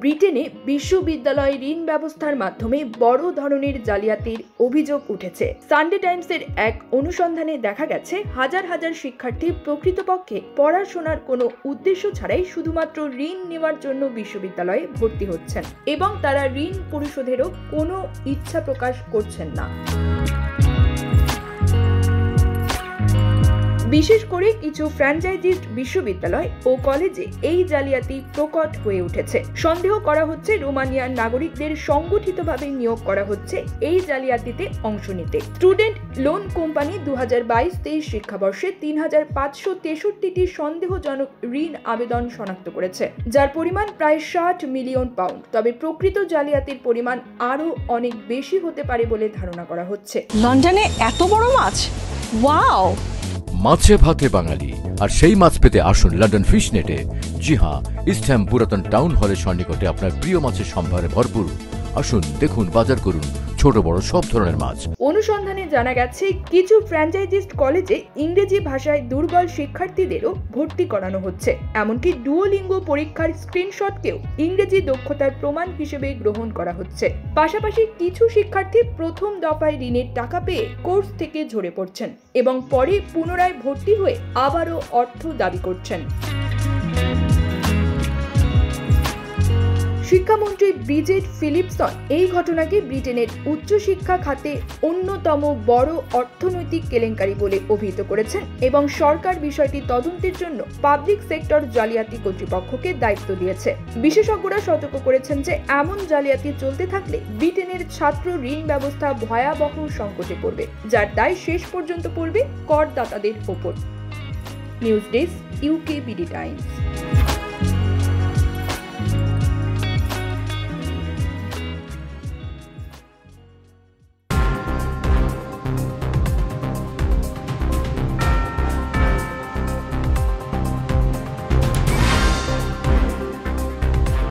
ব্রিটেনে বিশ্ববিদ্যালয় ঋণ ব্যবস্থার মাধ্যমে বড় ধরনের জালিয়াতির অভিযোগ উঠেছে। সানডে টাইমসের এক অনুসন্ধানে দেখা গেছে, হাজার হাজার শিক্ষার্থী প্রকৃতপক্ষে পড়াশোনার কোনো উদ্দেশ্য ছাড়াই শুধুমাত্র ঋণ নেওয়ার জন্য বিশ্ববিদ্যালয়ে ভর্তি হচ্ছেন এবং তারা ঋণ পরিশোধেরও কোনো ইচ্ছা প্রকাশ করছেন না। বিশেষ করে কিছু ফ্র্যাঞ্চাইজিস্ট বিশ্ববিদ্যালয় ও কলেজে এই জালিয়াতি প্রকট হয়ে উঠেছে। সন্দেহ করা হচ্ছে রোমানিয়ার নাগরিকদের সংগঠিতভাবে নিয়োগ করা হচ্ছে এই জালিয়াতিতে অংশ নিতে। স্টুডেন্ট লোন কোম্পানি 2022-23 শিক্ষাবর্ষে 3563টি সন্দেহজনক ঋণ আবেদন শনাক্ত করেছে, যার পরিমাণ প্রায় 60 মিলিয়ন পাউন্ড। তবে প্রকৃত জালিয়াতির পরিমাণ আরও অনেক বেশি হতে পারে বলে ধারণা করা হচ্ছে। লন্ডনে এত বড় মাছ, ওয়াও! মাছে ভাতে বাঙালি, আর সেই মাছ পেতে আসুন লন্ডন ফিশ নেটে। জি হ্যাঁ, ইস্টহ্যাম পুরাতন টাউন হলের সন্নিকটে আপনার প্রিয় মাছের সম্ভারে ভরপুর। আসুন, দেখুন, বাজার করুন ছোট বড় সব ধরনের মাছ। অনুসন্ধানে জানা গেছে, কিছু ফ্র্যাঞ্চাইজিস্ট কলেজে ইংরেজি ভাষায় দুর্বল শিক্ষার্থীদেরও ভর্তি করানো হচ্ছে। এমনকি ডুওলিঙ্গো পরীক্ষার স্ক্রিনশটকেও ইংরেজি দক্ষতার প্রমাণ হিসেবে গ্রহণ করা হচ্ছে। পাশাপাশি কিছু শিক্ষার্থী প্রথম দফায় ঋণের টাকা পেয়ে কোর্স থেকে ঝরে পড়ছেন এবং পরে পুনরায় ভর্তি হয়ে আবারও অর্থ দাবি করছেন। শিক্ষামন্ত্রী ব্রিজেট ফিলিপসন এই ঘটনাকে ব্রিটেনের উচ্চশিক্ষা খাতে অন্যতম বড় অর্থনৈতিক কেলেঙ্কারি বলে অভিহিত করেছেন এবং সরকার বিষয়টি তদন্তের জন্য পাবলিক সেক্টর জালিয়াতি কর্তৃপক্ষকে দায়িত্ব দিয়েছে। বিশেষজ্ঞরা সতর্ক করেছেন যে এমন জালিয়াতি চলতে থাকলে ব্রিটেনের ছাত্র ঋণ ব্যবস্থা ভয়াবহ সংকটে পড়বে, যার দায় শেষ পর্যন্ত পড়বে করদাতাদের ওপর। News desk, UKBD Times.